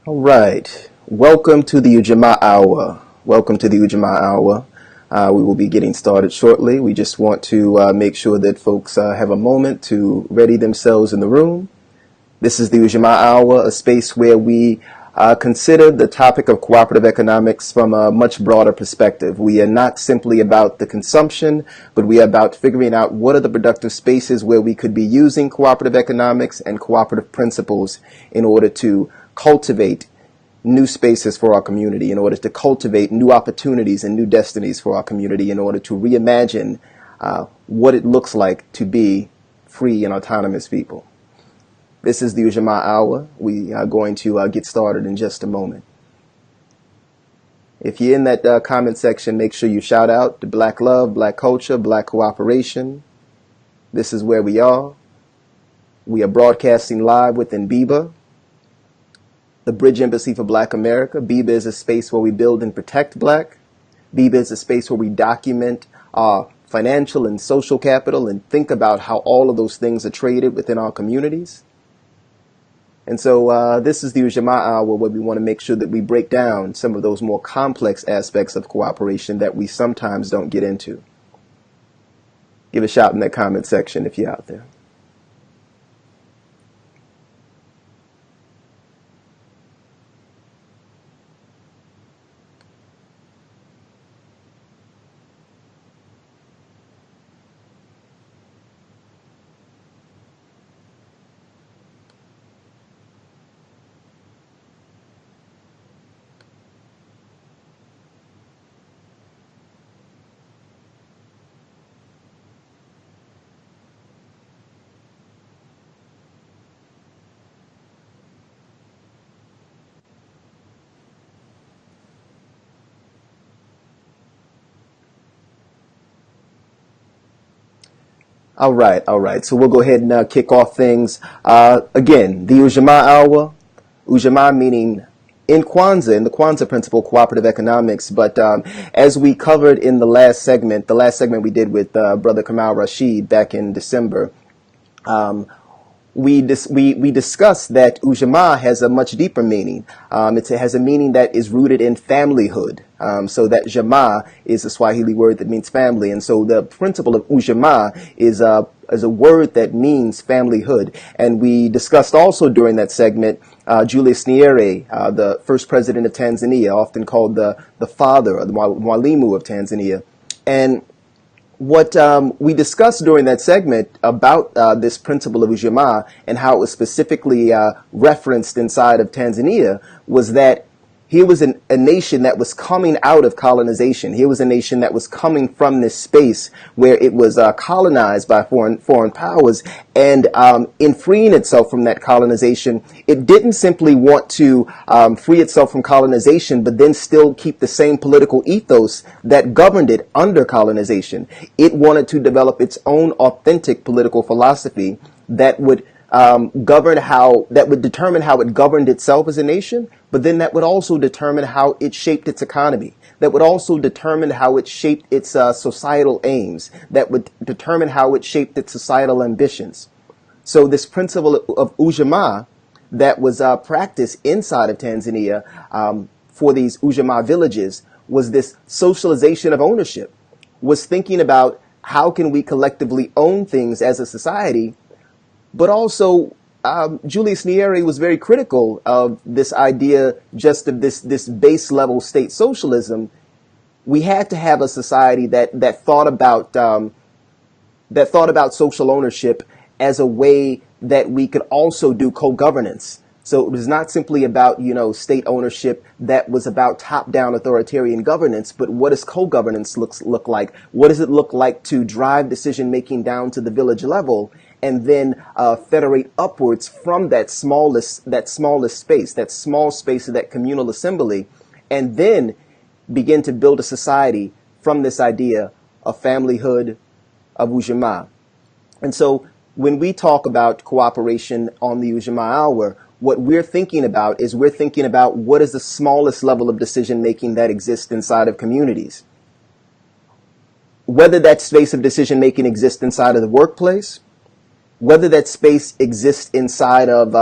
All right. Welcome to the Ujamaa Hour. Welcome to the Ujamaa Hour. We will be getting started shortly. We just want to make sure that folks have a moment to ready themselves in the room. This is the Ujamaa Hour, a space where we consider the topic of cooperative economics from a much broader perspective. We are not simply about the consumption, but we are about figuring out what are the productive spaces where we could be using cooperative economics and cooperative principles in order to cultivate new spaces for our community, in order to cultivate new opportunities and new destinies for our community, in order to reimagine what it looks like to be free and autonomous people. This is the Ujamaa Hour. We are going to get started in just a moment. If you're in that comment section, make sure you shout out to Black Love, Black Culture, Black Cooperation. This is where we are. We are broadcasting live within BIBA, the Bridge Embassy for Black America. BIBA is a space where we build and protect Black. BIBA is a space where we document our financial and social capital and think about how all of those things are traded within our communities. And so this is the Ujamaa Hour, where we want to make sure that we break down some of those more complex aspects of cooperation that we sometimes don't get into. Give a shout in that comment section if you're out there. All right. So we'll go ahead and kick off things. Again, the Ujamaa Hour. Ujamaa meaning in Kwanzaa, in the Kwanzaa principle, cooperative economics. But as we covered in the last segment we did with Brother Kamal Rashid back in December, we discussed that Ujamaa has a much deeper meaning. It has a meaning that is rooted in familyhood. So that Jamaa is a Swahili word that means family. And so the principle of Ujamaa is a word that means familyhood. And we discussed also during that segment Julius Nyerere, the first president of Tanzania, often called the father or the Mwalimu of Tanzania. And what we discussed during that segment about this principle of Ujamaa and how it was specifically referenced inside of Tanzania was that here was a nation that was coming out of colonization. Here was a nation that was coming from this space where it was colonized by foreign powers. And in freeing itself from that colonization, it didn't simply want to free itself from colonization, but then still keep the same political ethos that governed it under colonization. It wanted to develop its own authentic political philosophy that would determine how it governed itself as a nation, but then that would also determine how it shaped its economy. That would also determine how it shaped its societal aims. That would determine how it shaped its societal ambitions. So this principle of Ujamaa that was practiced inside of Tanzania for these Ujamaa villages was this socialization of ownership, was thinking about how can we collectively own things as a society. But also, Julius Nyerere was very critical of this idea, just of this base level state socialism. We had to have a society that thought about social ownership as a way that we could also do co-governance. So it was not simply about, state ownership that was about top-down authoritarian governance, but what does co-governance look like? What does it look like to drive decision-making down to the village level and then federate upwards from that smallest space, that small space of that communal assembly, and then begin to build a society from this idea of familyhood, of Ujamaa. And so when we talk about cooperation on the Ujamaa Hour, what we're thinking about is what is the smallest level of decision making that exists inside of communities. Whether that space of decision making exists inside of the workplace, whether that space exists inside of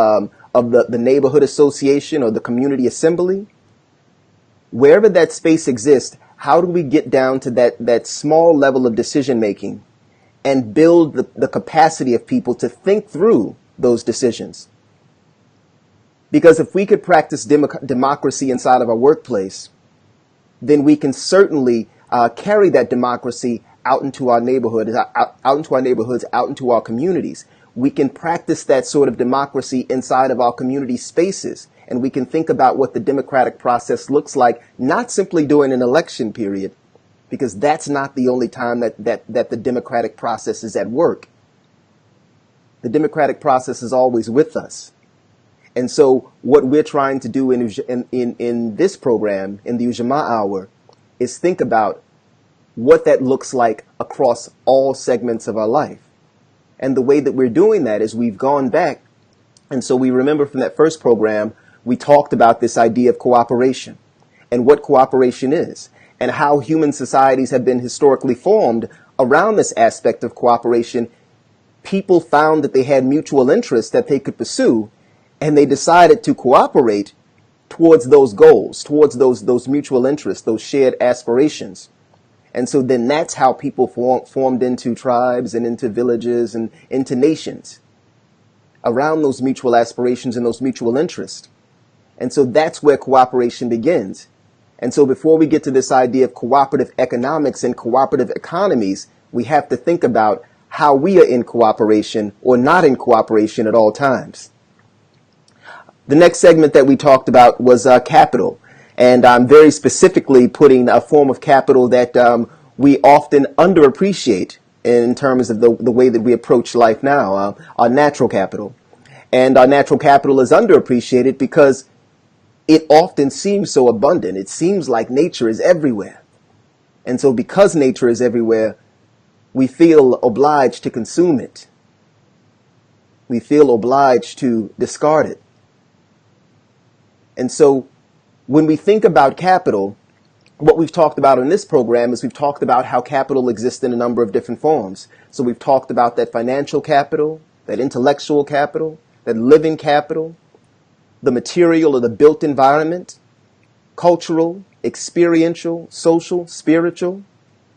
of the neighborhood association or the community assembly, wherever that space exists, how do we get down to that small level of decision making and build the capacity of people to think through those decisions? Because if we could practice democracy inside of our workplace, then we can certainly carry that democracy out into our neighborhoods, out into our communities. We can practice that sort of democracy inside of our community spaces, and we can think about what the democratic process looks like, not simply during an election period, because that's not the only time that the democratic process is at work. The democratic process is always with us. And so what we're trying to do in this program, in the Ujamaa Hour, is think about what that looks like across all segments of our life. And the way that we're doing that is we've gone back. And so we remember from that first program, we talked about this idea of cooperation and what cooperation is and how human societies have been historically formed around this aspect of cooperation. People found that they had mutual interests that they could pursue, and they decided to cooperate towards those goals, towards those mutual interests, those shared aspirations. And so then that's how people formed into tribes and into villages and into nations around those mutual aspirations and those mutual interests. And so that's where cooperation begins. And so before we get to this idea of cooperative economics and cooperative economies, we have to think about how we are in cooperation or not in cooperation at all times. The next segment that we talked about was capital. And I'm very specifically putting a form of capital that we often underappreciate in terms of the way that we approach life now, our natural capital. And our natural capital is underappreciated because it often seems so abundant. It seems like nature is everywhere. And so because nature is everywhere, we feel obliged to consume it. We feel obliged to discard it. And so when we think about capital, what we've talked about in this program is we've talked about how capital exists in a number of different forms. So we've talked about that financial capital, that intellectual capital, that living capital, the material or the built environment, cultural, experiential, social, spiritual.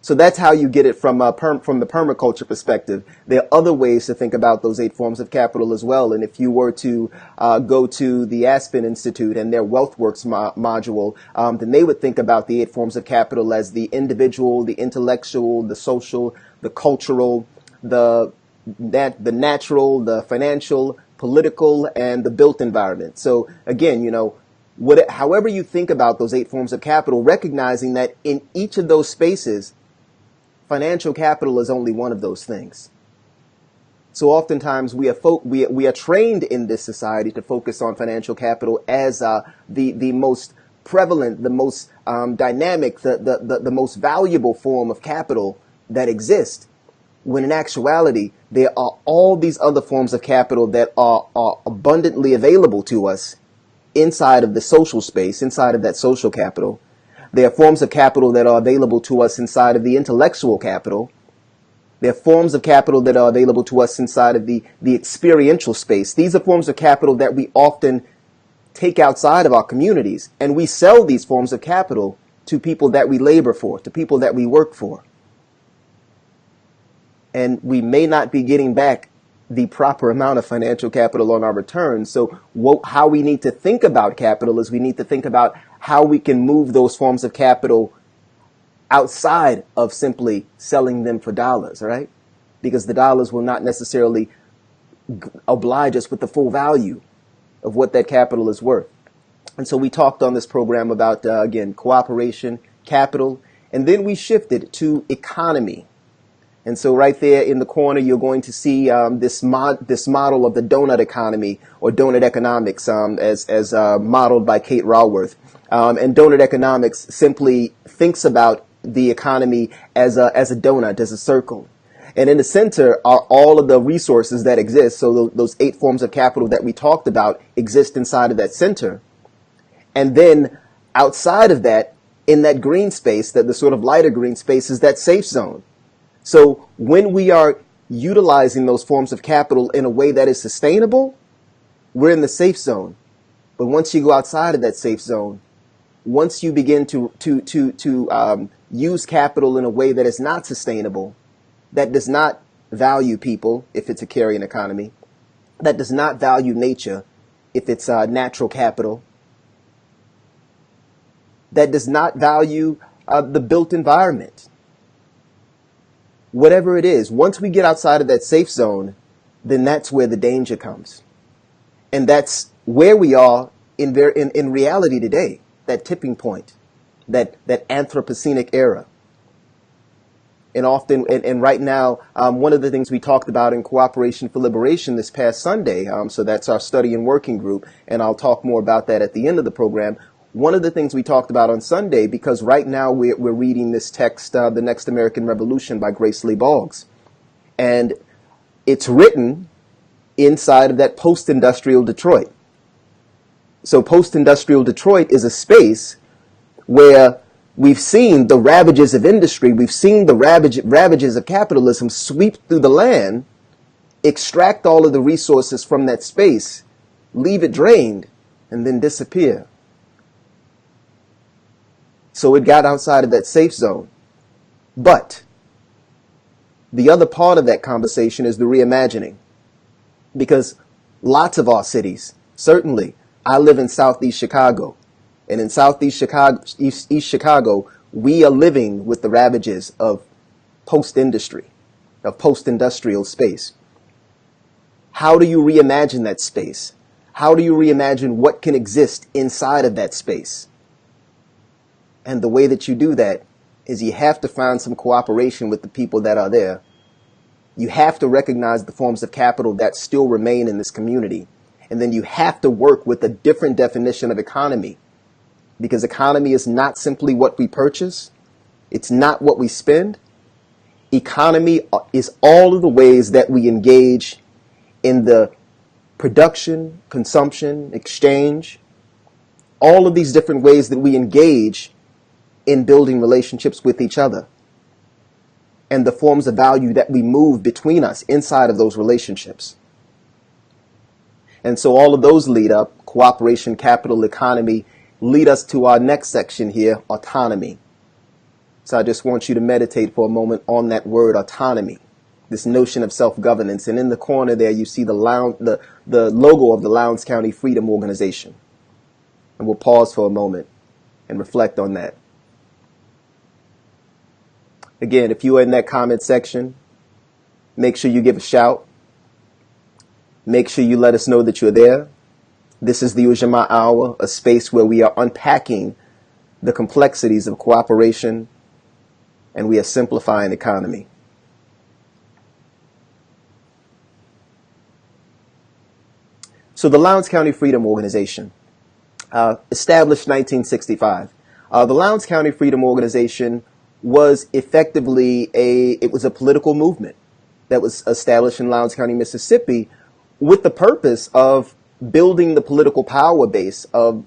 So that's how you get it from the permaculture perspective. There are other ways to think about those 8 forms of capital as well. And if you were to go to the Aspen Institute and their WealthWorks module, then they would think about the 8 forms of capital as the individual, the intellectual, the social, the cultural, the natural, the financial, political, and the built environment. So again, however you think about those 8 forms of capital, recognizing that in each of those spaces, financial capital is only one of those things. So oftentimes we are trained in this society to focus on financial capital as the most prevalent, the most dynamic, the most valuable form of capital that exists. When in actuality, there are all these other forms of capital that are abundantly available to us inside of the social space, inside of that social capital. There are forms of capital that are available to us inside of the intellectual capital. There are forms of capital that are available to us inside of the experiential space. These are forms of capital that we often take outside of our communities, and we sell these forms of capital to people that we labor for, to people that we work for. And we may not be getting back the proper amount of financial capital on our returns. So how we need to think about capital is we need to think about how we can move those forms of capital outside of simply selling them for dollars, right? Because the dollars will not necessarily oblige us with the full value of what that capital is worth. And so we talked on this program about, again, cooperation, capital, and then we shifted to economy. And so right there in the corner, you're going to see this model of the donut economy or donut economics as modeled by Kate Raworth. And donut economics simply thinks about the economy as a donut, as a circle. And in the center are all of the resources that exist. So those 8 forms of capital that we talked about exist inside of that center. And then outside of that, in that green space, that the sort of lighter green space, is that safe zone. So when we are utilizing those forms of capital in a way that is sustainable, we're in the safe zone. But once you go outside of that safe zone, once you begin to use capital in a way that is not sustainable, that does not value people if it's a carrion economy, that does not value nature if it's natural capital, that does not value the built environment. Whatever it is, once we get outside of that safe zone, then that's where the danger comes. And that's where we are in reality today, that tipping point, that Anthropocenic era. And right now, one of the things we talked about in Cooperation for Liberation this past Sunday, so that's our study and working group, and I'll talk more about that at the end of the program. One of the things we talked about on Sunday, because right now we're reading this text, The Next American Revolution by Grace Lee Boggs. And it's written inside of that post-industrial Detroit. So post-industrial Detroit is a space where we've seen the ravages of industry, we've seen the ravages of capitalism sweep through the land, extract all of the resources from that space, leave it drained, and then disappear. So it got outside of that safe zone. But the other part of that conversation is the reimagining. Because lots of our cities, certainly, I live in Southeast Chicago. And in Southeast Chicago, East Chicago, we are living with the ravages of post-industry, of post-industrial space. How do you reimagine that space? How do you reimagine what can exist inside of that space? And the way that you do that is you have to find some cooperation with the people that are there. You have to recognize the forms of capital that still remain in this community. And then you have to work with a different definition of economy. Because economy is not simply what we purchase. It's not what we spend. Economy is all of the ways that we engage in the production, consumption, exchange, all of these different ways that we engage in building relationships with each other, and the forms of value that we move between us inside of those relationships. And so all of those lead up, cooperation, capital, economy, lead us to our next section here, autonomy. So I just want you to meditate for a moment on that word autonomy, this notion of self-governance. And in the corner there, you see the logo of the Lowndes County Freedom Organization. And we'll pause for a moment and reflect on that. Again, if you are in that comment section, make sure you give a shout. Make sure you let us know that you're there. This is the Ujamaa Hour, a space where we are unpacking the complexities of cooperation and we are simplifying economy. So the Lowndes County Freedom Organization, established 1965. The Lowndes County Freedom Organization was effectively it was a political movement that was established in Lowndes County, Mississippi, with the purpose of building the political power base of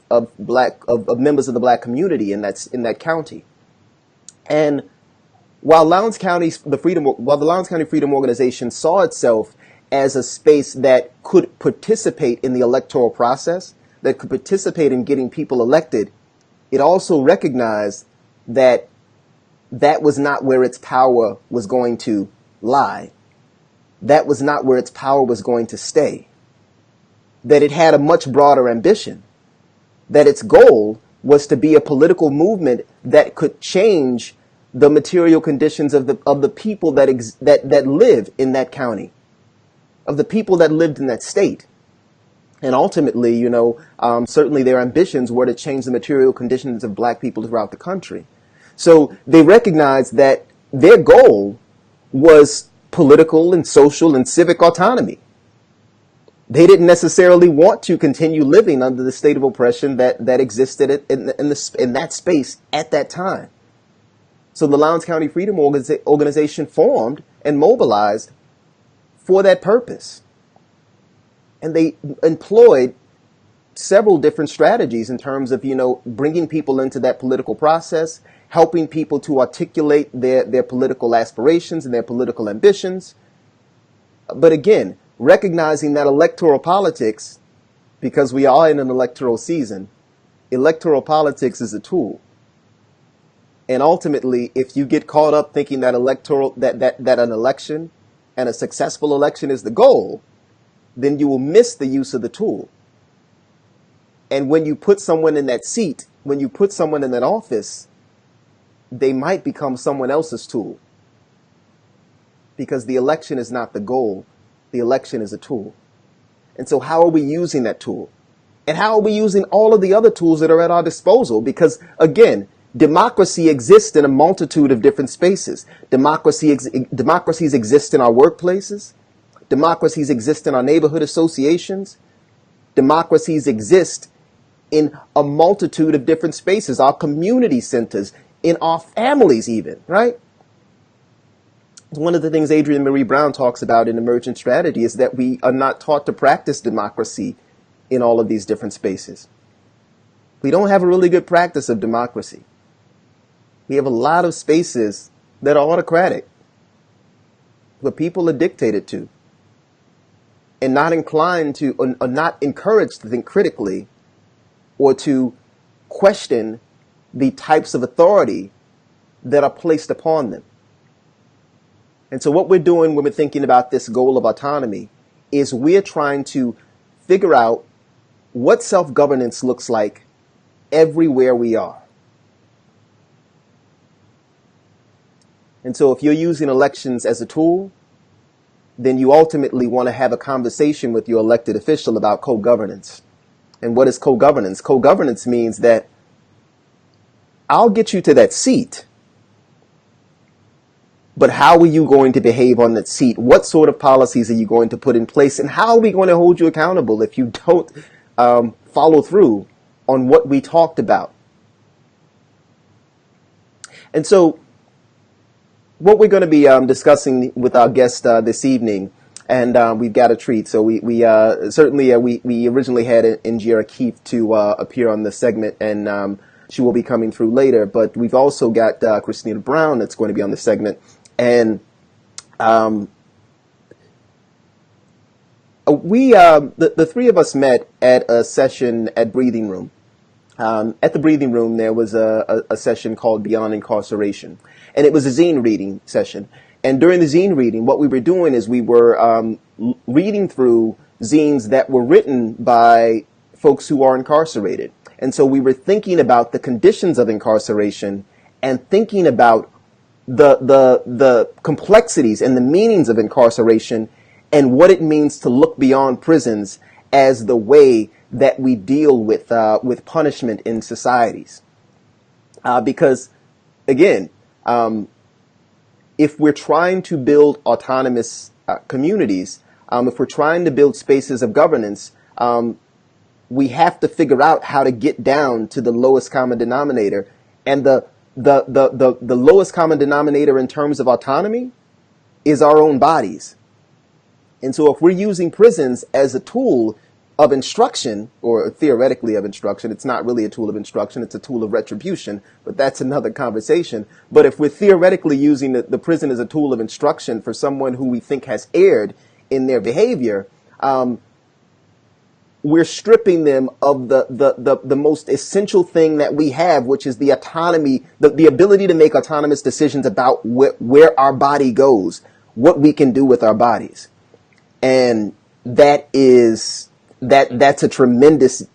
members of the black community in that county. And while the Lowndes County Freedom Organization saw itself as a space that could participate in the electoral process, that could participate in getting people elected, it also recognized that that was not where its power was going to lie. That was not where its power was going to stay. That it had a much broader ambition. That its goal was to be a political movement that could change the material conditions of the people that live in that county, of the people that lived in that state. And ultimately, certainly their ambitions were to change the material conditions of black people throughout the country. So they recognized that their goal was political and social and civic autonomy. They didn't necessarily want to continue living under the state of oppression that existed in that space at that time. So the Lowndes County Freedom Organization formed and mobilized for that purpose. And they employed several different strategies in terms of, bringing people into that political process, helping people to articulate their political aspirations and their political ambitions. But again, recognizing that electoral politics because we are in an electoral season. Electoral politics is a tool. And ultimately, if you get caught up thinking that that an election and a successful election is the goal, then you will miss the use of the tool. And when you put someone in that seat, when you put someone in that office, they might become someone else's tool. Because the election is not the goal. The election is a tool. And so how are we using that tool? And how are we using all of the other tools that are at our disposal? Because, again, democracy exists in a multitude of different spaces. Democracies exist in our workplaces. Democracies exist in our neighborhood associations. Democracies exist in a multitude of different spaces, our community centers, in our families even, right? One of the things Adrienne Marie Brown talks about in Emergent Strategy is that we are not taught to practice democracy in all of these different spaces. We don't have a really good practice of democracy. We have a lot of spaces that are autocratic, where people are dictated to, and not inclined to, or not encouraged to think critically, or to question the types of authority that are placed upon them. And so what we're doing when we're thinking about this goal of autonomy is we're trying to figure out what self-governance looks like everywhere we are. And so if you're using elections as a tool, then you ultimately want to have a conversation with your elected official about co-governance. And what is co-governance? Co-governance means that I'll get you to that seat, but how are you going to behave on that seat? What sort of policies are you going to put in place? And how are we going to hold you accountable if you don't follow through on what we talked about? And so what we're going to be discussing with our guest this evening, and we've got a treat. So we originally had Indira Keith to appear on the segment, and she will be coming through later. But we've also got Kristina Brown that's going to be on the segment. And the three of us met at a session at Breathing Room. At the Breathing Room, there was a session called Beyond Incarceration. And it was a zine reading session. And during the zine reading, what we were doing is we were reading through zines that were written by folks who are incarcerated. And so we were thinking about the conditions of incarceration and thinking about the complexities and the meanings of incarceration and what it means to look beyond prisons as the way that we deal with punishment in societies. Because, again, if we're trying to build autonomous communities, if we're trying to build spaces of governance, we have to figure out how to get down to the lowest common denominator. And the lowest common denominator in terms of autonomy is our own bodies. And so if we're using prisons as a tool of instruction, or theoretically of instruction, it's not really a tool of instruction, it's a tool of retribution, but that's another conversation. But if we're theoretically using the prison as a tool of instruction for someone who we think has erred in their behavior, we're stripping them of the most essential thing that we have, which is the autonomy, the ability to make autonomous decisions about where our body goes, what we can do with our bodies. And that's a tremendous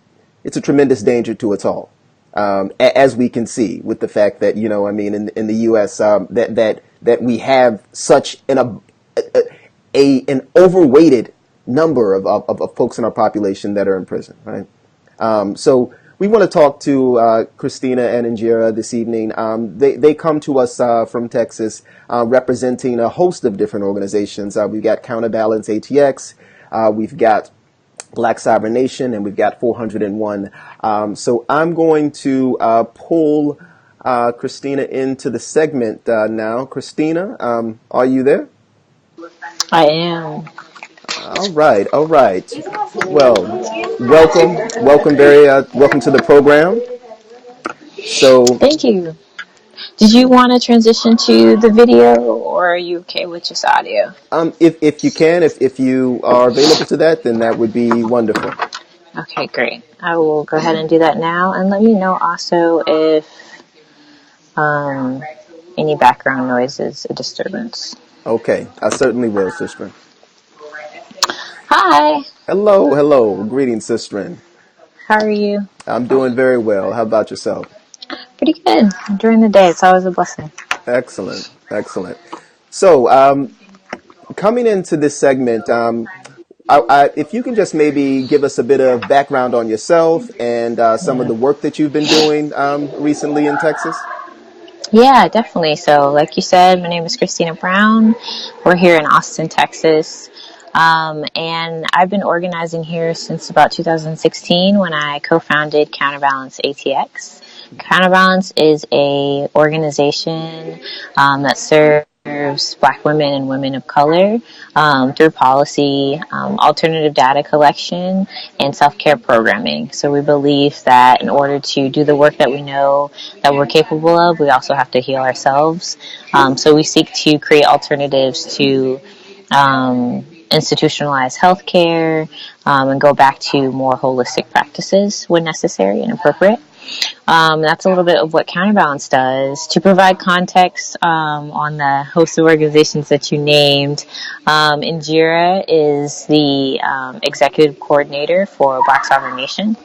danger to us all, as we can see with the fact that, in the U.S., that we have such an overweighted number of folks in our population that are in prison, right? So we want to talk to Kristina and Indira this evening. They come to us from Texas, representing a host of different organizations. We've got Counterbalance ATX, we've got Black Cyber Nation, and we've got 401. So I'm going to pull Kristina into the segment now. Kristina, are you there? I am. All right. Well, welcome to the program. So, Thank you. Did you want to transition to the video, or are you okay with just audio? if you can, if you are available to that, then that would be wonderful. Okay, great. I will go ahead and do that now, and let me know also if um, any background noise is a disturbance. Okay, I certainly will, sister. Hi, Hello, hello. Greetings, sister. how are you? I'm doing very well. How about yourself? Pretty good. During the day, it's always a blessing. Excellent, excellent. So, coming into this segment, if you can just maybe give us a bit of background on yourself and some of the work that you've been doing recently in Texas. Yeah, definitely. So, like you said, my name is Kristina Brown. We're here in Austin, Texas. And I've been organizing here since about 2016 when I co-founded Counterbalance ATX. Counterbalance is a organization that serves Black women and women of color through policy, alternative data collection, and self-care programming. So we believe that in order to do the work that we know that we're capable of, we also have to heal ourselves. So we seek to create alternatives to institutionalized healthcare and go back to more holistic practices when necessary and appropriate. That's a little bit of what Counterbalance does. To provide context on the host of organizations that you named, Indira is the executive coordinator for Black Sovereign Nation.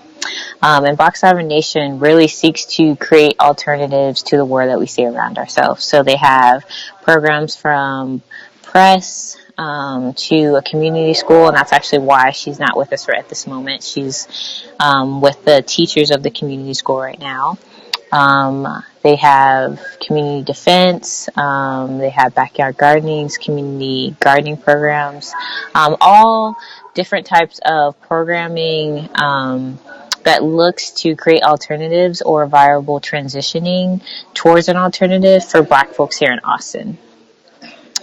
And Black Sovereign Nation really seeks to create alternatives to the war that we see around ourselves. So they have programs from press to a community school, and that's actually why she's not with us right at this moment. She's with the teachers of the community school right now. They have community defense, they have backyard gardenings, community gardening programs, all different types of programming that looks to create alternatives or viable transitioning towards an alternative for Black folks here in Austin.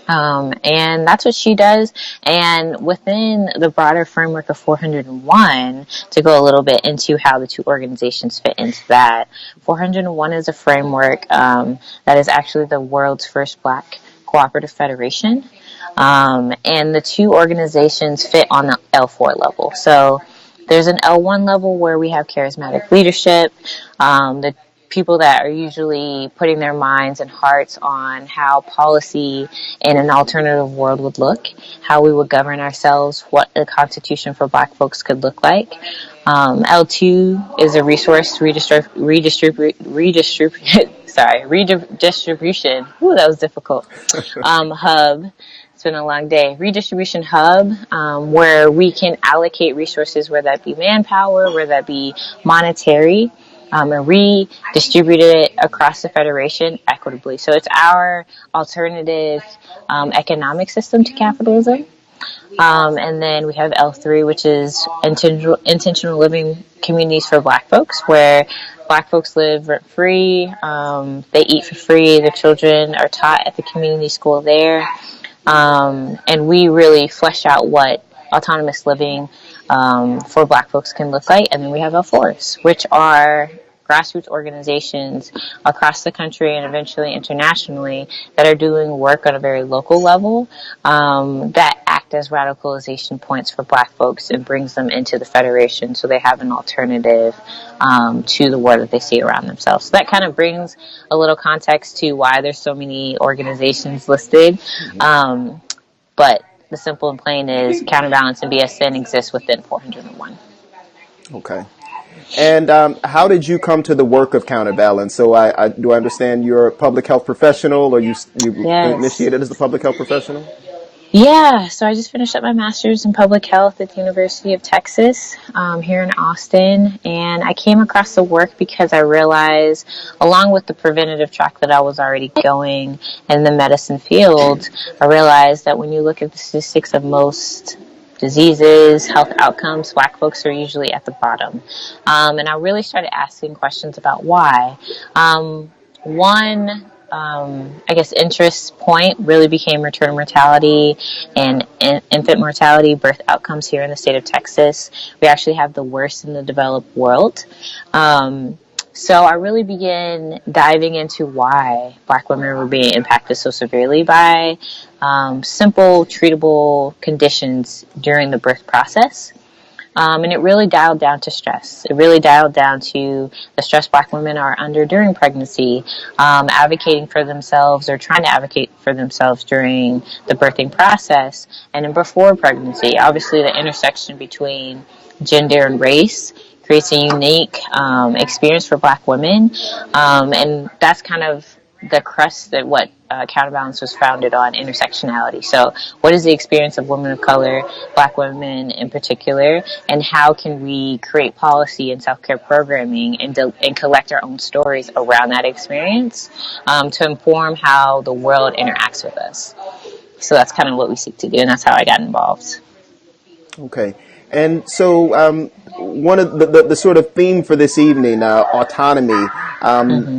And that's what she does. And within the broader framework of 401, to go a little bit into how the two organizations fit into that, 401 is a framework that is actually the world's first Black cooperative federation. And the two organizations fit on the L4 level. So there's an L1 level where we have charismatic leadership, the people that are usually putting their minds and hearts on how policy in an alternative world would look, how we would govern ourselves, what the Constitution for Black folks could look like. L2 is a resource redistribution. Ooh, that was difficult. Hub. It's been a long day. Redistribution hub, where we can allocate resources, whether that be manpower, whether that be monetary, and redistribute it across the Federation equitably. So it's our alternative economic system to capitalism. And then we have L3, which is intentional living communities for Black folks, where Black folks live rent-free, they eat for free, their children are taught at the community school there. And we really flesh out what autonomous living for Black folks can look like. And then we have L4s, which are grassroots organizations across the country and eventually internationally that are doing work on a very local level that act as radicalization points for Black folks and brings them into the Federation so they have an alternative to the war that they see around themselves. So that kind of brings a little context to why there's so many organizations listed. But the simple and plain is Counterbalance and BSN exists within 401. Okay. And how did you come to the work of Counterbalance? So do I understand you're a public health professional, or you Yes. initiated as a public health professional? Yeah, so I just finished up my master's in public health at the University of Texas here in Austin, and I came across the work because I realized, along with the preventative track that I was already going in the medicine field, I realized that when you look at the statistics of most diseases, health outcomes, Black folks are usually at the bottom. And I really started asking questions about why. One I guess, interest point really became maternal mortality and infant mortality, birth outcomes here in the state of Texas. We actually have the worst in the developed world. So I really began diving into why Black women were being impacted so severely by simple, treatable conditions during the birth process. And it really dialed down to stress. It really dialed down to the stress Black women are under during pregnancy, advocating for themselves or trying to advocate for themselves during the birthing process and then before pregnancy. Obviously, the intersection between gender and race creates a unique experience for Black women, and that's kind of the crust that what Counterbalance was founded on, intersectionality. So what is the experience of women of color, Black women in particular, and how can we create policy and self-care programming and collect our own stories around that experience to inform how the world interacts with us. So that's kind of what we seek to do, and that's how I got involved. Okay. And so one of the sort of theme for this evening, autonomy,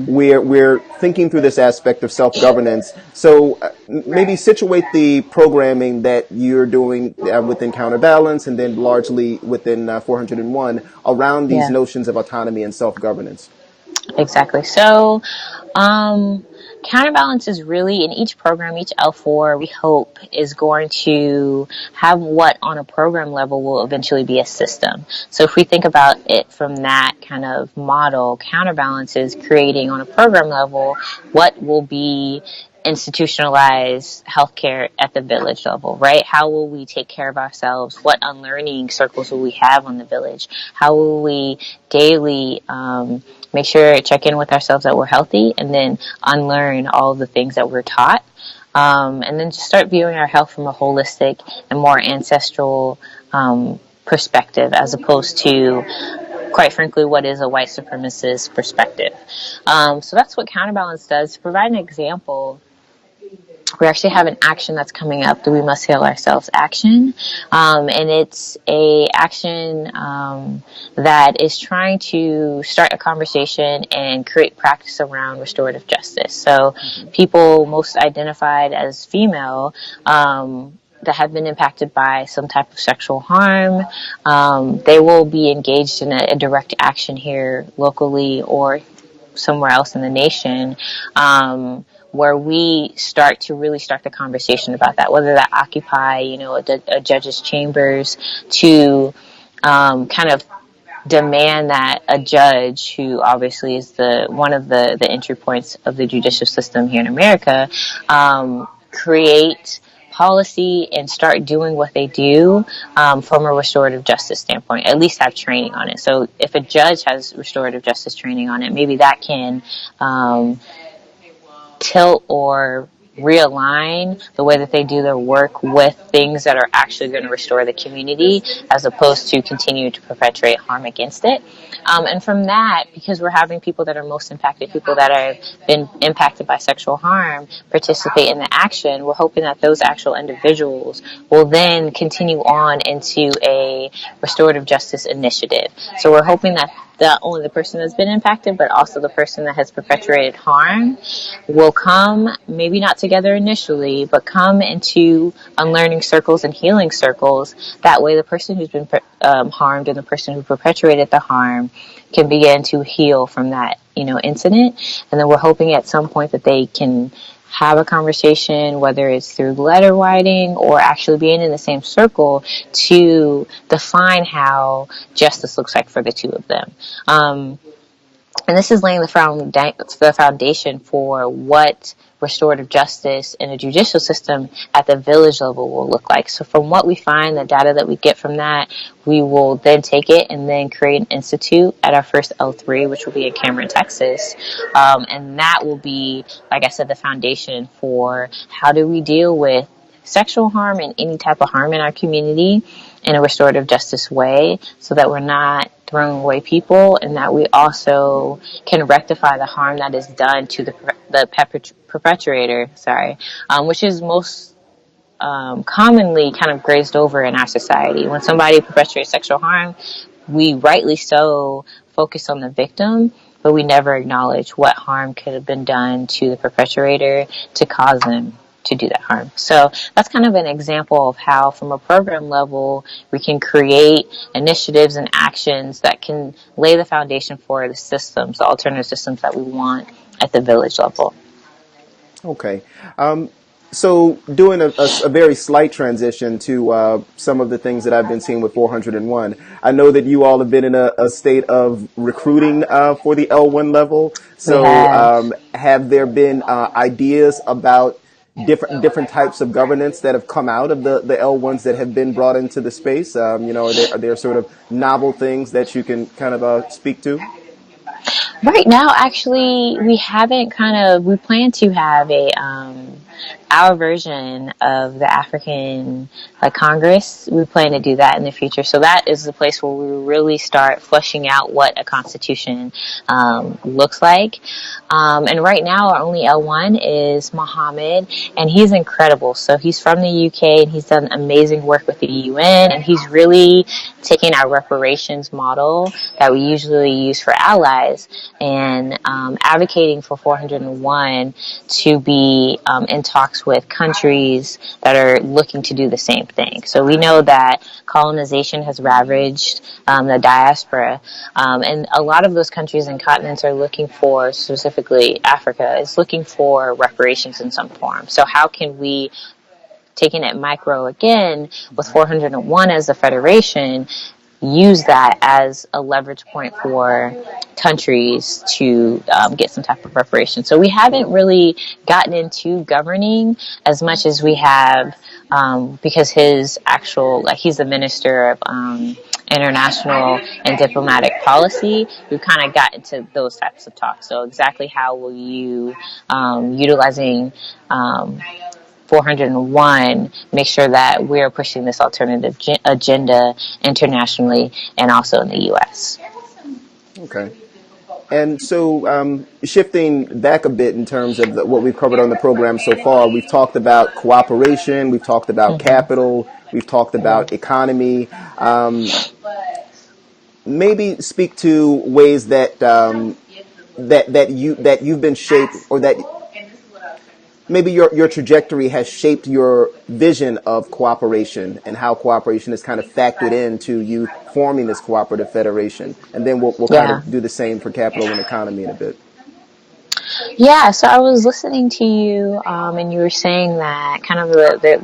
we're thinking through this aspect of self-governance. So maybe situate the programming that you're doing within Counterbalance and then largely within 401 around these notions of autonomy and self-governance. Exactly. So Counterbalance is really, in each program, each L4, we hope is going to have what on a program level will eventually be a system. So if we think about it from that kind of model, Counterbalance is creating on a program level what will be institutionalized healthcare at the village level, right? How will we take care of ourselves? What unlearning circles will we have on the village? How will we daily make sure check in with ourselves that we're healthy and then unlearn all of the things that we're taught? And then just start viewing our health from a holistic and more ancestral perspective as opposed to, quite frankly, what is a white supremacist perspective. So that's what Counterbalance does. To provide an example, we actually have an action that's coming up, the We Must Heal Ourselves action. And it's a action that is trying to start a conversation and create practice around restorative justice. So people most identified as female that have been impacted by some type of sexual harm, they will be engaged in a direct action here locally or somewhere else in the nation, where we start to really start the conversation about that, whether that occupy, a judge's chambers to kind of demand that a judge, who obviously is one of the entry points of the judicial system here in America, create policy and start doing what they do from a restorative justice standpoint, at least have training on it. So if a judge has restorative justice training on it, maybe that can tilt or realign the way that they do their work with things that are actually going to restore the community as opposed to continue to perpetuate harm against it. And from that, because we're having people that are most impacted, people that have been impacted by sexual harm, participate in the action, we're hoping that those actual individuals will then continue on into a restorative justice initiative. So we're hoping that not only the person that's been impacted, but also the person that has perpetuated harm will come, maybe not together initially, but come into unlearning circles and healing circles. That way the person who's been harmed and the person who perpetuated the harm can begin to heal from that, incident. And then we're hoping at some point that they can have a conversation, whether it's through letter writing or actually being in the same circle, to define how justice looks like for the two of them. And this is laying the foundation for what restorative justice in a judicial system at the village level will look like. So from what we find, the data that we get from that, we will then take it and then create an institute at our first L3, which will be in Cameron, Texas. And that will be, like I said, the foundation for how do we deal with sexual harm and any type of harm in our community in a restorative justice way, so that we're not throwing away people and that we also can rectify the harm that is done to the perpetrator, which is most commonly kind of grazed over in our society. When somebody perpetrates sexual harm, we rightly so focus on the victim, but we never acknowledge what harm could have been done to the perpetrator to cause them to do that harm. So that's kind of an example of how, from a program level, we can create initiatives and actions that can lay the foundation for the systems, the alternative systems that we want at the village level. Okay. So doing a very slight transition to some of the things that I've been seeing with 401. I know that you all have been in a state of recruiting for the L1 level. We So have. have there been ideas about different types of governance that have come out of the L1s that have been brought into the space? Are there sort of novel things that you can kind of speak to? Right now, actually, we plan to have our version of the African, like, Congress. We plan to do that in the future. So that is the place where we really start fleshing out what a constitution, looks like. And right now, our only L1 is Mohammed, and he's incredible. So he's from the UK, and he's done amazing work with the UN, and he's really taken our reparations model that we usually use for allies and advocating for 401 to be in talks with countries that are looking to do the same thing. So we know that colonization has ravaged the diaspora, and a lot of those countries and continents are looking for, specifically Africa, is looking for reparations in some form. So how can we, taking it micro again, with 401 as a federation, use that as a leverage point for countries to get some type of reparation. So we haven't really gotten into governing as much as we have, because he's the minister of international and diplomatic policy. We've kind of got into those types of talks. So exactly how will you, utilizing 401, make sure that we're pushing this alternative agenda internationally and also in the U.S. Okay. And so, shifting back a bit in terms of what we've covered on the program so far, we've talked about cooperation, we've talked about Mm-hmm. capital, we've talked about economy. Maybe speak to ways that that you've been shaped, or that maybe your trajectory has shaped your vision of cooperation and how cooperation is kind of factored into you forming this cooperative federation. And then we'll kind Yeah. of do the same for capital and economy in a bit. Yeah, so I was listening to you, and you were saying that kind of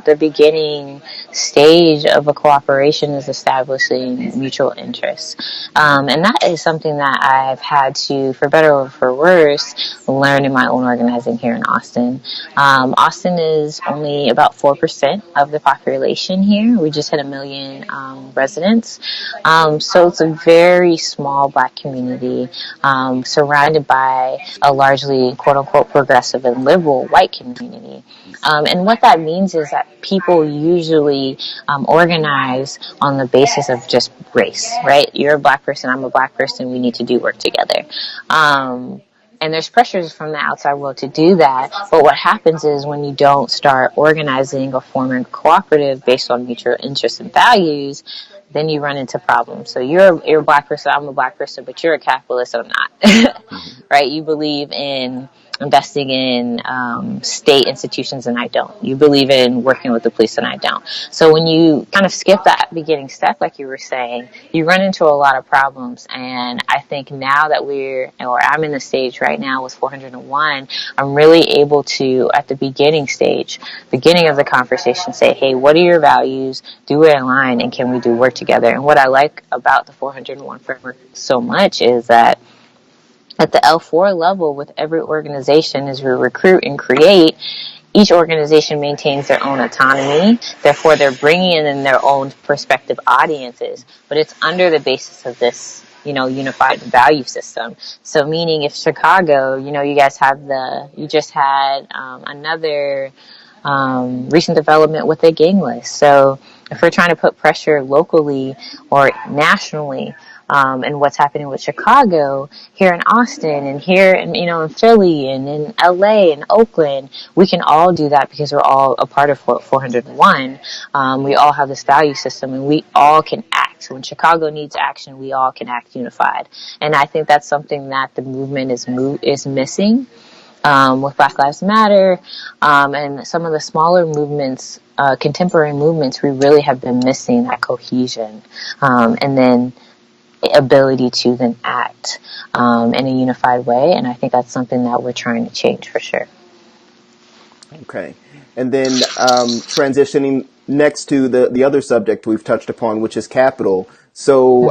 the beginning stage of a cooperation is establishing mutual interests. And that is something that I've had to, for better or for worse, learn in my own organizing here in Austin. Austin is only about 4% of the population here. We just hit 1 million residents. So it's a very small Black community, surrounded by a largely quote unquote progressive and liberal white community. And what that means is that people usually organize on the basis of just race, right? You're a Black person, I'm a Black person, we need to do work together. And there's pressures from the outside world to do that. But what happens is when you don't start organizing or forming a cooperative based on mutual interests and values, then you run into problems. So you're a Black person, I'm a Black person, but you're a capitalist, I'm not. Right? You believe in investing in state institutions and I don't. You believe in working with the police and I don't. So when you kind of skip that beginning step, like you were saying, you run into a lot of problems. And I think now that I'm in the stage right now with 401, I'm really able to, at the beginning of the conversation, say, hey, what are your values? Do we align and can we do work together? And what I like about the 401 framework so much is that at the L4 level with every organization, as we recruit and create, each organization maintains their own autonomy. Therefore, they're bringing in their own prospective audiences, but it's under the basis of this, unified value system. So meaning if Chicago, you guys you just had another recent development with a gang list. So if we're trying to put pressure locally or nationally, and what's happening with Chicago, here in Austin, and here in Philly, and in LA and Oakland, we can all do that because we're all a part of 401. We all have this value system, and we all can act. When Chicago needs action, we all can act unified. And I think that's something that the movement is missing. With Black Lives Matter, and some of the smaller movements, contemporary movements, we really have been missing that cohesion. And then ability to then act in a unified way. And I think that's something that we're trying to change for sure. Okay. And then transitioning next to the other subject we've touched upon, which is capital. So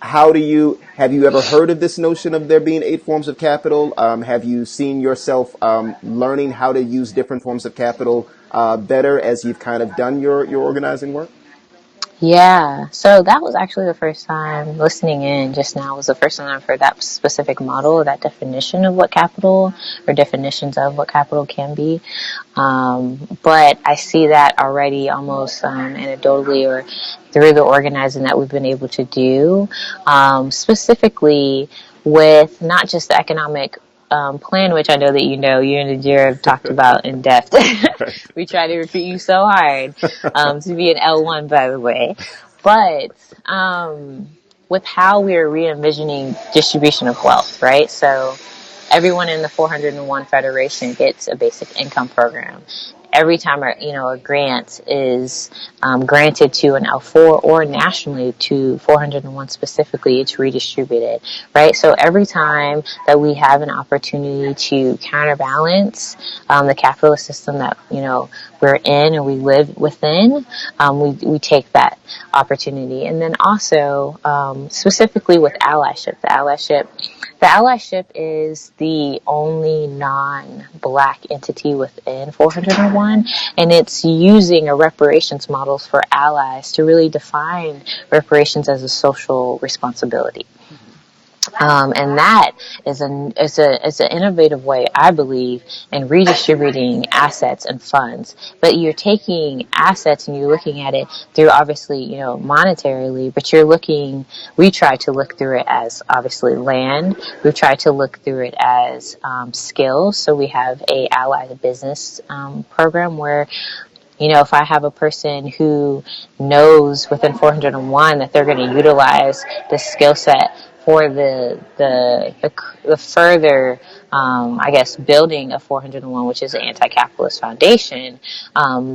have you ever heard of this notion of there being 8 forms of capital? Have you seen yourself learning how to use different forms of capital better as you've kind of done your organizing work? Yeah, so that was actually the first time listening in just now was the first time I've heard that specific model, that definition of what capital or definitions of what capital can be. But I see that already almost anecdotally or through the organizing that we've been able to do, specifically with not just the economic plan, which I know that you and Najira have talked about in depth. We try to recruit you so hard to be an L1, by the way. But with how we're re-envisioning distribution of wealth, right? So everyone in the 401 Federation gets a basic income program. Every time a grant is granted to an L4 or nationally to 401 specifically, it's redistributed, right? So every time that we have an opportunity to counterbalance the capitalist system that we're in and we live within, we take that opportunity. And then also specifically with allyship, the allyship is the only non-black entity within 401, and it's using a reparations models for allies to really define reparations as a social responsibility. And that is an innovative way, I believe, in redistributing assets and funds. But you're taking assets and you're looking at it through obviously, monetarily, but we try to look through it as obviously land. We try to look through it as skills. So we have a allied business program where if I have a person who knows within 401 that they're going to utilize the skill set for the further, building of 401, which is an anti-capitalist foundation,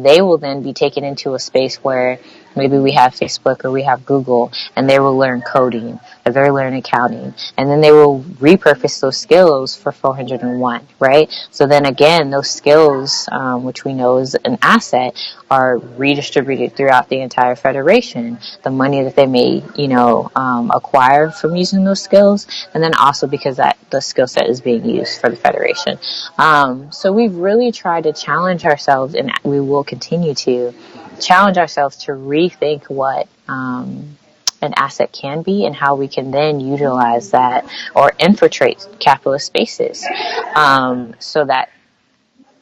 they will then be taken into a space where maybe we have Facebook or we have Google, and they will learn coding, or they learn accounting, and then they will repurpose those skills for 401, right? So then again, those skills, which we know is an asset, are redistributed throughout the entire federation. The money that they may, acquire from using those skills, and then also because that the skill set is being used for the federation. So we've really tried to challenge ourselves, and we will continue to challenge ourselves to rethink what an asset can be and how we can then utilize that or infiltrate capitalist spaces, so that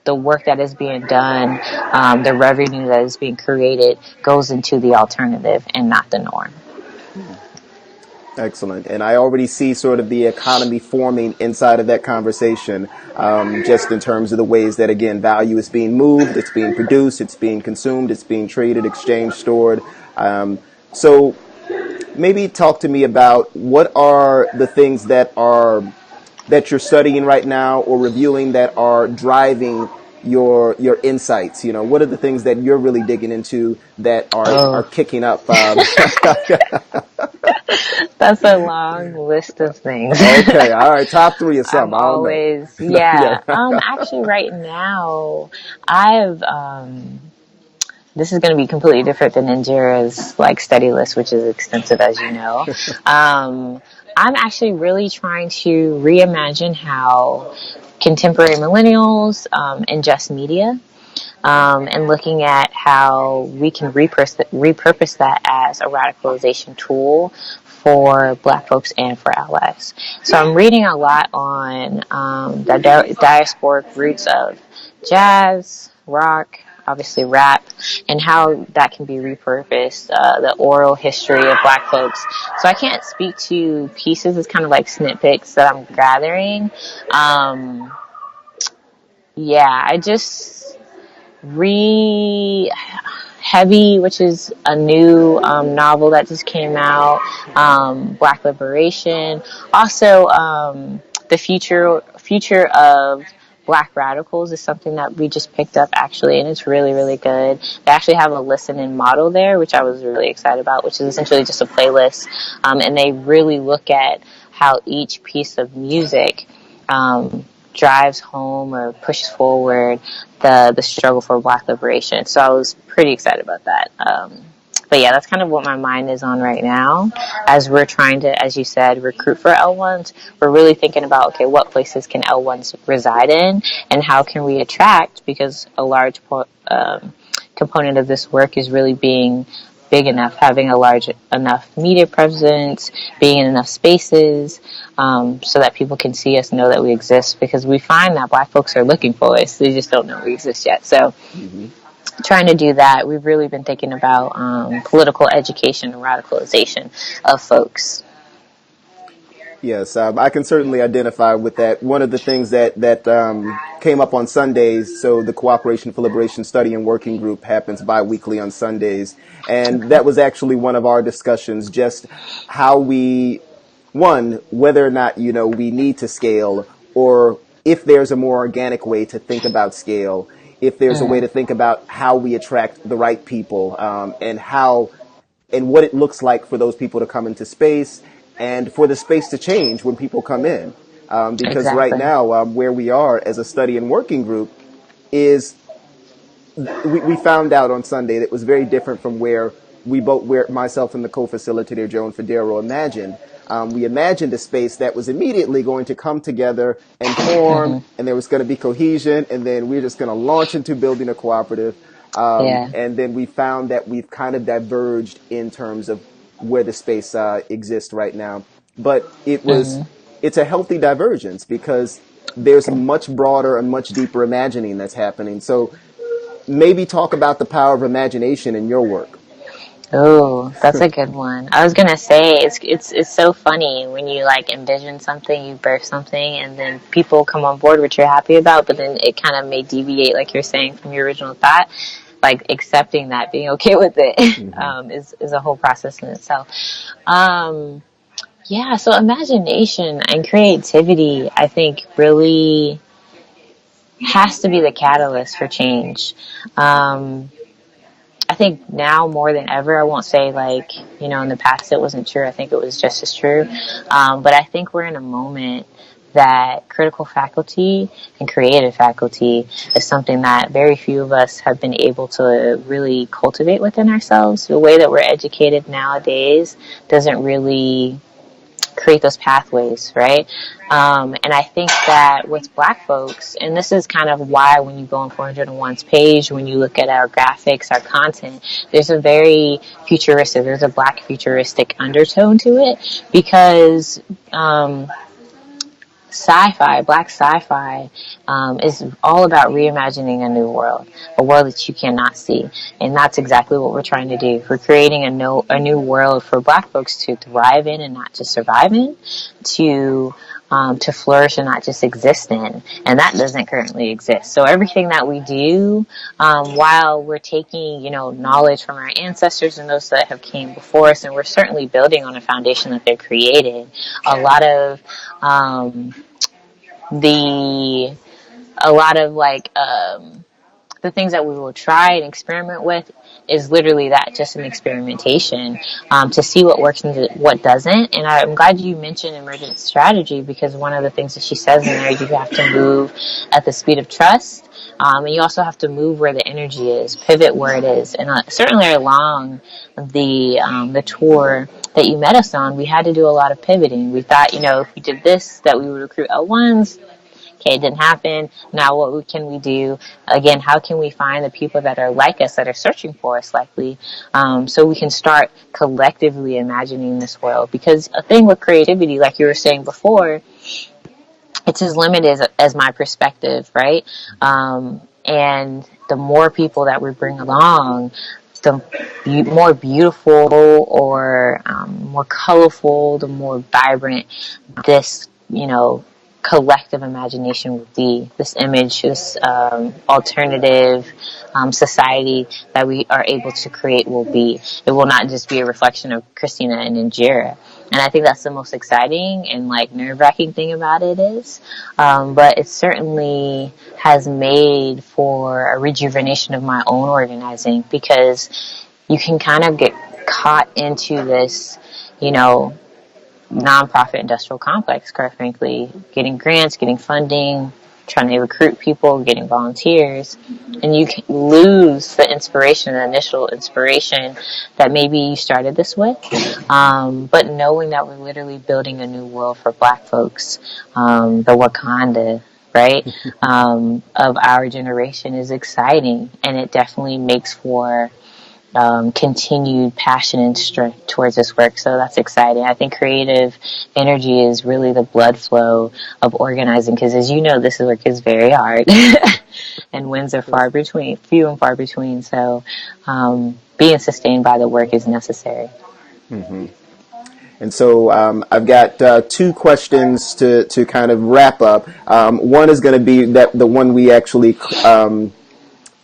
the work that is being done, the revenue that is being created goes into the alternative and not the norm. Excellent. And I already see sort of the economy forming inside of that conversation, just in terms of the ways that, again, value is being moved, it's being produced, it's being consumed, it's being traded, exchanged, stored. So maybe talk to me about what are the things that you're studying right now or reviewing that are driving your insights. What are the things that you're really digging into that are kicking up? That's a long list of things. Okay, all right, top 3 or something. Yeah. Actually, right now, this is going to be completely different than Indira's study list, which is extensive, as you know. I'm actually really trying to reimagine how contemporary millennials ingest media. And looking at how we can repurpose that as a radicalization tool for Black folks and for allies. So I'm reading a lot on the diasporic roots of jazz, rock, obviously rap, and how that can be repurposed, the oral history of Black folks. So I can't speak to pieces, it's kind of like snippets that I'm gathering. I just Heavy, which is a new novel that just came out, Black Liberation. Also, the future of Black radicals is something that we just picked up actually, and it's really, really good. They actually have a listen and model there, which I was really excited about, which is essentially just a playlist, and they really look at how each piece of music drives home or pushes forward the struggle for Black liberation. So I was pretty excited about that. But yeah, that's kind of what my mind is on right now. As we're trying to, as you said, recruit for L1s, we're really thinking about, okay, what places can L1s reside in, and how can we attract, because a large component of this work is really being big enough, having a large enough media presence, being in enough spaces, so that people can see us, know that we exist, because we find that Black folks are looking for us. They just don't know we exist yet. So trying to do that, we've really been thinking about political education and radicalization of folks. Yes, I can certainly identify with that. One of the things that came up on Sundays, so the Cooperation for Liberation Study and Working Group happens bi-weekly on Sundays, and that was actually one of our discussions, just how we, one, whether or not, we need to scale, or if there's a more organic way to think about scale, if there's a way to think about how we attract the right people, and what it looks like for those people to come into space, and for the space to change when people come in. Because right now, where we are as a study and working group is, we found out on Sunday that it was very different from where myself and the co-facilitator, Joan Federo, imagined. We imagined a space that was immediately going to come together and form, and there was going to be cohesion, and then we're just going to launch into building a cooperative. And then we found that we've kind of diverged in terms of where the space exists right now. But it's a healthy divergence, because there's a much broader and much deeper imagining that's happening. So maybe talk about the power of imagination in your work. Oh, that's a good one. I was gonna say it's so funny when you like envision something, you birth something, and then people come on board, which you're happy about, but then it kind of may deviate, like you're saying, from your original thought. Like accepting that, being okay with it, is a whole process in itself. Yeah, so imagination and creativity, I think, really has to be the catalyst for change. I think now more than ever, I won't say like, in the past it wasn't true. I think it was just as true. But I think we're in a moment that critical faculty and creative faculty is something that very few of us have been able to really cultivate within ourselves. The way that we're educated nowadays doesn't really create those pathways, right? And I think that with Black folks, and this is kind of why when you go on 401's page, when you look at our graphics, our content, there's a very futuristic, there's a Black futuristic undertone to it, because Black sci-fi, is all about reimagining a new world, a world that you cannot see. And that's exactly what we're trying to do. We're creating a new world for Black folks to thrive in and not just survive in, to flourish and not just exist in. And that doesn't currently exist. So everything that we do, while we're taking, knowledge from our ancestors and those that have came before us, and we're certainly building on a foundation that they've created, a lot of the things that we will try and experiment with is literally that, just an experimentation, to see what works and what doesn't. And I'm glad you mentioned emergent strategy, because one of the things that she says in there, you have to move at the speed of trust. And you also have to move where the energy is, pivot where it is. And certainly along the tour that you met us on, we had to do a lot of pivoting. We thought, if we did this, that we would recruit L1s. Okay, it didn't happen. Now what can we do? Again, how can we find the people that are like us, that are searching for us likely, so we can start collectively imagining this world? Because a thing with creativity, like you were saying before, it's as limited as my perspective, right? And the more people that we bring along, the more beautiful or more colorful, the more vibrant this, collective imagination would be. This image, this alternative society that we are able to create will be. It will not just be a reflection of Kristina and Injera. And I think that's the most exciting and nerve-wracking thing about it is. But it certainly has made for a rejuvenation of my own organizing, because you can kind of get caught into this, nonprofit industrial complex, quite frankly, getting grants, getting funding, trying to recruit people, getting volunteers, and you can lose the inspiration, the initial inspiration that maybe you started this with. But knowing that we're literally building a new world for Black folks, the Wakanda, right, of our generation is exciting, and it definitely makes for continued passion and strength towards this work. So that's exciting. I think creative energy is really the blood flow of organizing, because as you know, this work is very hard and wins are few and far between. So being sustained by the work is necessary. Mm-hmm. And so I've got two questions to kind of wrap up. One is going to be that the one we actually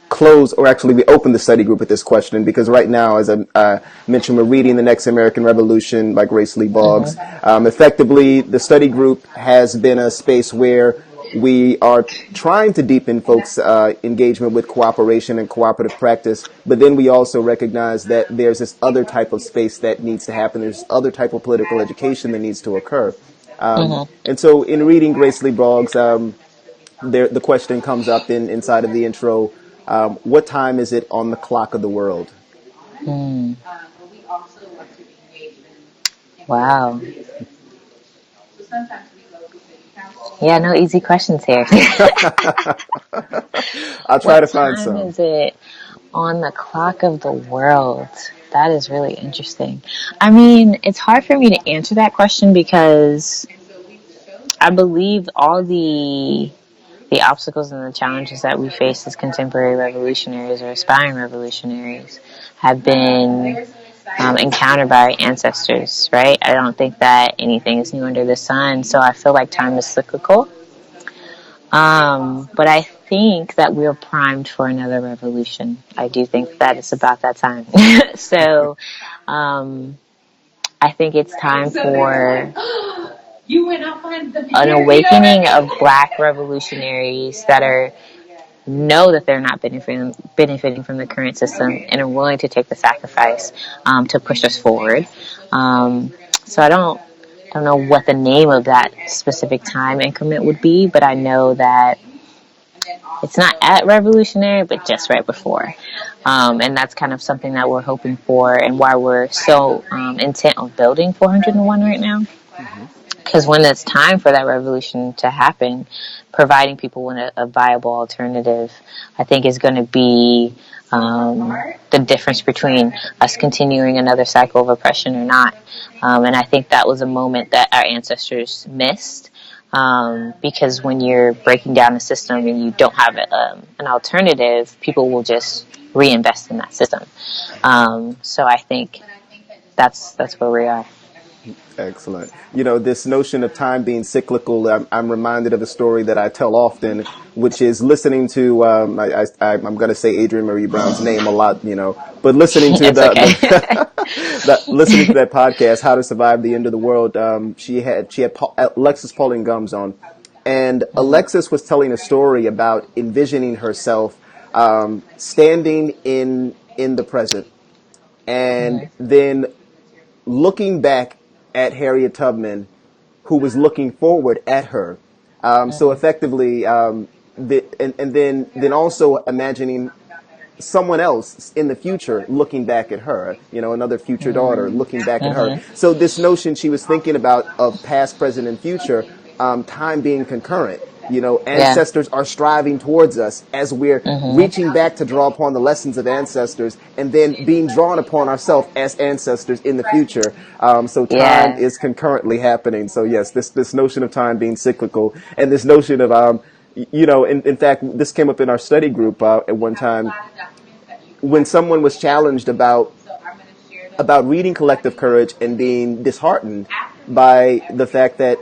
close, or actually we open the study group with this question, because right now, as I mentioned, we're reading The Next American Revolution by Grace Lee Boggs. Effectively, the study group has been a space where we are trying to deepen folks' engagement with cooperation and cooperative practice, but then we also recognize that there's this other type of space that needs to happen. There's other type of political education that needs to occur. And so in reading Grace Lee Boggs, the question comes up inside of the intro, what time is it on the clock of the world? Wow. Yeah, no easy questions here. I'll try to find some. What time is it on the clock of the world? That is really interesting. I mean, it's hard for me to answer that question because I believe all the obstacles and the challenges that we face as contemporary revolutionaries or aspiring revolutionaries have been encountered by our ancestors, right? I don't think that anything is new under the sun, so I feel like time is cyclical. But I think that we're primed for another revolution. I do think that it's about that time. So I think it's time for an awakening of Black revolutionaries that know that they're not benefiting from the current system and are willing to take the sacrifice to push us forward. So I don't know what the name of that specific time increment would be, but I know that it's not at revolutionary, but just right before. And that's kind of something that we're hoping for, and why we're so intent on building 401 right now. Because when it's time for that revolution to happen, providing people with a viable alternative, I think, is going to be the difference between us continuing another cycle of oppression or not. And I think that was a moment that our ancestors missed, because when you're breaking down the system and you don't have an alternative, people will just reinvest in that system. So I think that's where we are. Excellent. You know, this notion of time being cyclical, I'm reminded of a story that I tell often, which is listening to, I'm going to say Adrienne Marie Brown's name a lot, but listening to listening to that podcast, How to Survive the End of the World. She had Alexis Pauline Gumbs on, and Alexis was telling a story about envisioning herself standing in the present, and then looking back at Harriet Tubman, who was looking forward at her. So effectively, and then also imagining someone else in the future looking back at her, another future daughter looking back at her. So this notion she was thinking about of past, present, and future, time being concurrent. Ancestors are striving towards us as we're reaching back to draw upon the lessons of ancestors, and then being drawn upon ourselves as ancestors in the future. So time is concurrently happening. So yes, this notion of time being cyclical, and this notion of, in fact, this came up in our study group at one time when someone was challenged about reading Collective Courage and being disheartened by the fact that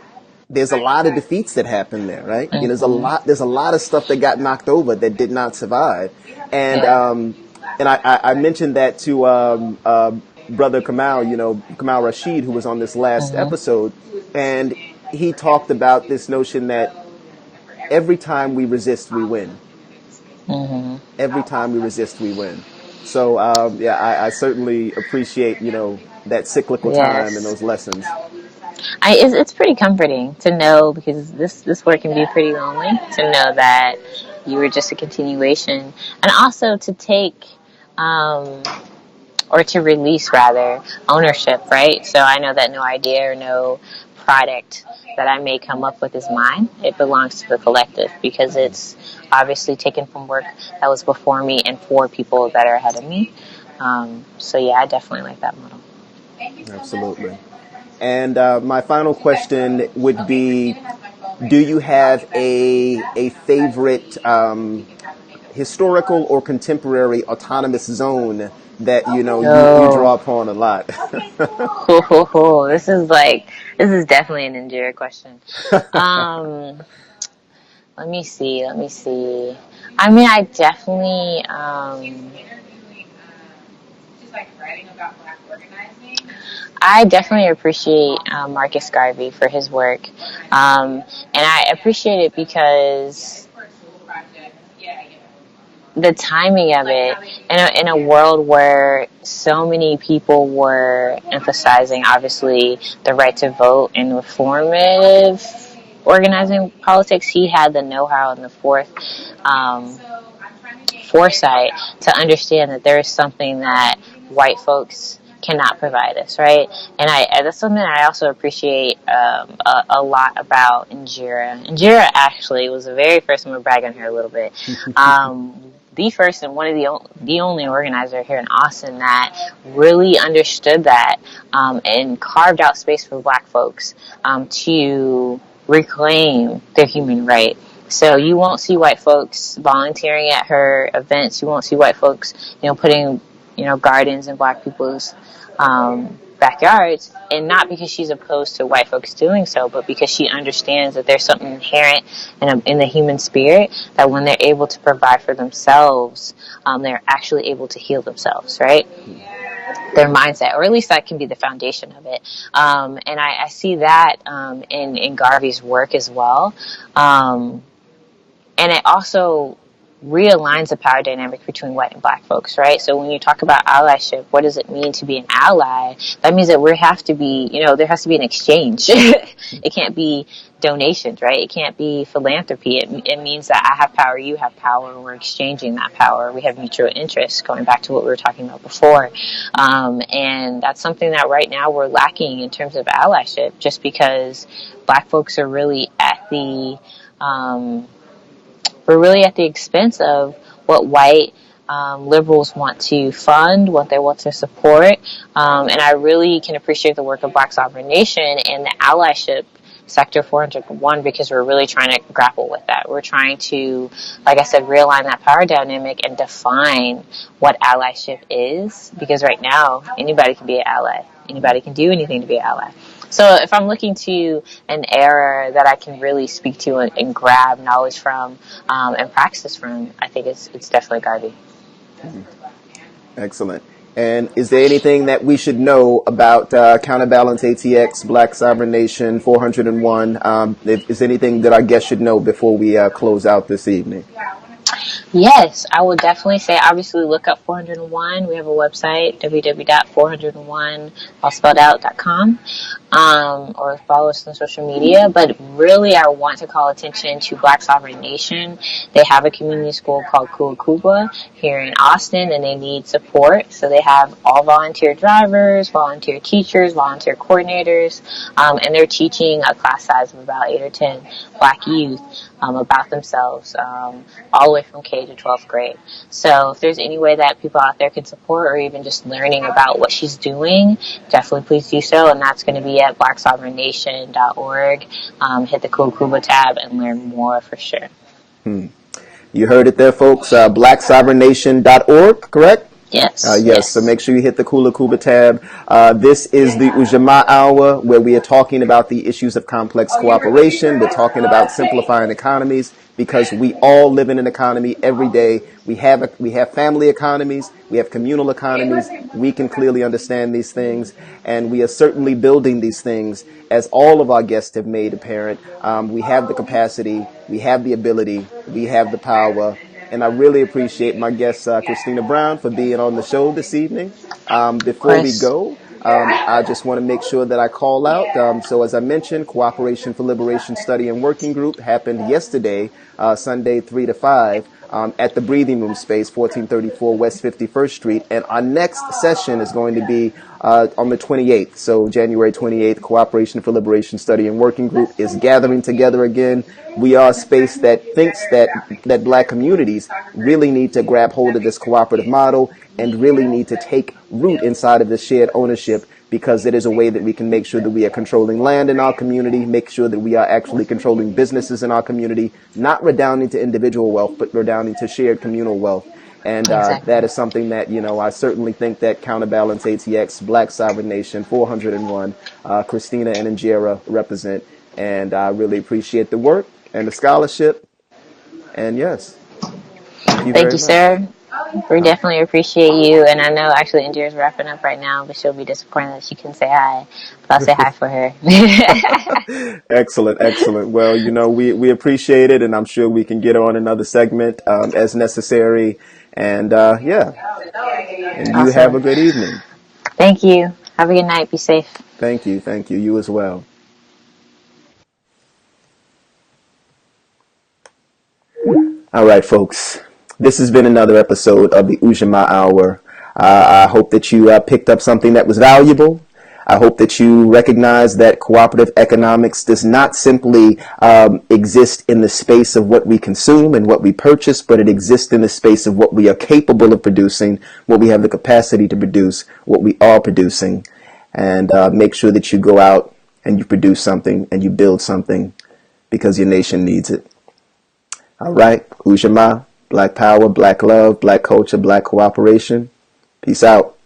there's a lot of defeats that happen there, right? There's a lot of stuff that got knocked over that did not survive. And I mentioned that to Brother Kamal, Kamal Rashid, who was on this last episode, and he talked about this notion that every time we resist, we win. Every time we resist, we win. So I certainly appreciate that cyclical time and those lessons. It's pretty comforting to know, because this work can be pretty lonely, to know that you were just a continuation, and also to take, or to release rather, ownership, right? So I know that no idea or no product that I may come up with is mine. It belongs to the collective, because it's obviously taken from work that was before me and for people that are ahead of me. So yeah, I definitely like that model. Absolutely. And my final question would be, do you have a favorite historical or contemporary autonomous zone that you draw upon a lot? This is definitely an Indira question. Um, let me see. I mean, I definitely appreciate Marcus Garvey for his work, and I appreciate it because the timing of it, in a world where so many people were emphasizing, obviously, the right to vote and reformative organizing politics. He had the know-how and the foresight to understand that there is something that white folks cannot provide us, right? And that's something that I also appreciate a lot about Indira. Indira actually was the very first, I'm going to brag on her a little bit, the first and one of the only organizer here in Austin that really understood that, and carved out space for Black folks to reclaim their human right. So you won't see white folks volunteering at her events. You won't see white folks, putting, gardens in Black people's backyards, and not because she's opposed to white folks doing so, but because she understands that there's something inherent in the human spirit, that when they're able to provide for themselves, they're actually able to heal themselves, right? Their mindset, or at least that can be the foundation of it. And I see that in Garvey's work as well. And it also realigns the power dynamic between white and Black folks, right? So when you talk about allyship, what does it mean to be an ally? That means that there has to be an exchange. It can't be donations, right? It can't be philanthropy. It means that I have power, you have power, and we're exchanging that power. We have mutual interests, going back to what we were talking about before. And that's something that right now we're lacking in terms of allyship, just because Black folks are really at the expense of what white liberals want to fund, what they want to support. And I really can appreciate the work of Black Sovereign Nation and the allyship Sector 401, because we're really trying to grapple with that. We're trying to, like I said, realign that power dynamic and define what allyship is, because right now anybody can be an ally. Anybody can do anything to be an ally. So if I'm looking to an era that I can really speak to and grab knowledge from and practice from, I think it's definitely Garvey. Excellent. And is there anything that we should know about Counterbalance ATX, Black Sovereign Nation, 401? Is there anything that our guests should know before we close out this evening? Yes, I would definitely say, obviously, look up 401. We have a website, www.401, all spelled out.com, or follow us on social media. But really, I want to call attention to Black Sovereign Nation. They have a community school called Coop here in Austin, and they need support. So they have all volunteer drivers, volunteer teachers, volunteer coordinators, and they're teaching a class size of about 8 or 10 Black youth about themselves, all the way from K to 12th grade. So if there's any way that people out there can support, or even just learning about what she's doing, definitely please do so. And that's going to be at blacksovereignnation.org. Hit the Kuba tab and learn more for sure. You heard it there, folks. Blacksovereignnation.org, correct? Yes. So make sure you hit the Kuba tab. This is the Ujamaa Hour, where we are talking about the issues of complex cooperation. We're talking about simplifying economies, because we all live in an economy every day. We have family economies. We have communal economies. We can clearly understand these things, and we are certainly building these things, as all of our guests have made apparent. We have the capacity. We have the ability. We have the power. And I really appreciate my guest, Kristina Brown, for being on the show this evening. Before we go, I just want to make sure that I call out. So as I mentioned, Cooperation for Liberation Study and Working Group happened yesterday, Sunday, 3 to 5. At the Breathing Room Space, 1434 West 51st Street. And our next session is going to be on the 28th. So January 28th, Cooperation for Liberation Study and Working Group is gathering together again. We are a space that thinks that black communities really need to grab hold of this cooperative model and really need to take root inside of this shared ownership, because it is a way that we can make sure that we are controlling land in our community, make sure that we are actually controlling businesses in our community, not redounding to individual wealth, but redounding to shared communal wealth. And that is something that, I certainly think that Counterbalance ATX, Black Sovereign Nation, 401, Kristina and Injera represent. And I really appreciate the work and the scholarship. And yes, thank you very much. Sir. We definitely appreciate you, and I know actually Indira's wrapping up right now, but she'll be disappointed that she can say hi. But I'll say hi for her. Excellent. Well, we appreciate it, and I'm sure we can get on another segment as necessary. And and you have a good evening. Thank you. Have a good night. Be safe. Thank you. You as well. All right, folks. This has been another episode of the Ujamaa Hour. I hope that you picked up something that was valuable. I hope that you recognize that cooperative economics does not simply exist in the space of what we consume and what we purchase, but it exists in the space of what we are capable of producing, what we have the capacity to produce, what we are producing. And make sure that you go out and you produce something and you build something, because your nation needs it. All right, Ujamaa. Black power, black love, black culture, black cooperation. Peace out.